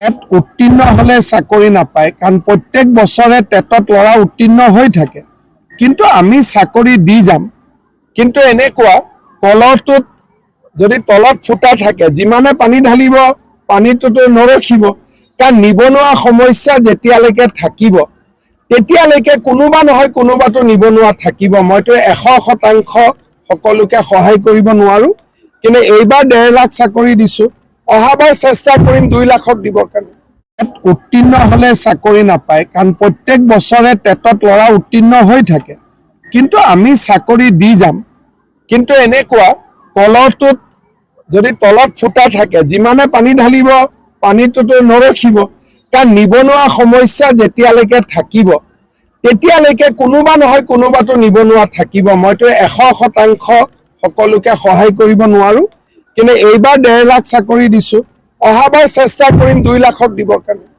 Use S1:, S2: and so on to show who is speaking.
S1: উত্তীৰ্ণ হলে চাকৰি নাপায় কাৰণ প্ৰত্যেক বছৰে টেটত ল'ৰা উত্তীৰ্ণ হৈ থাকে কিন্তু আমি চাকৰি দি যাম কিন্তু এনেকুৱা কলহটোত যদি তলত ফুটা থাকে যিমানে পানী ঢালিব পানীটোতো নৰখিব কাৰণ নিবনুৱা সমস্যা যেতিয়ালৈকে থাকিব তেতিয়ালৈকে কোনোবা নহয় কোনোবাটো নিবনুৱা থাকিব মইতো 100% সকলোকে সহায় কৰিব নোৱাৰো কিন্তু এইবাৰ 1.5 লাখ চাকৰি দিছো অহাবাৰ চেষ্টা কৰিম 2 লাখক দিবৰ কাৰণে উত্তীৰ্ণ হলে চাকৰি নাপায় কাৰণ প্ৰত্যেক বছৰে টেটত ল'ৰা উত্তীৰ্ণ হৈ থাকে কিন্তু আমি চাকৰি দি যাম কিন্তু এনেকুৱা কলহটোত যদি তলত ফুটা থাকে যিমানে পানী ঢালিব পানীটোতো নৰখিব কাৰণ নিবনুৱা সমস্যা যেতিয়ালৈকে থাকিব তেতিয়ালৈকে কোনোবা নহয় কোনোবাটো নিবনুৱা থাকিব মইতো 100% সকলোকে সহায় কৰিব নোৱাৰো কিন্তু এইবাৰ 1.5 লাখ চাকৰি দিছো অহাবাৰ চেষ্টা কৰিম 2 লাখক দিবৰ কাৰণে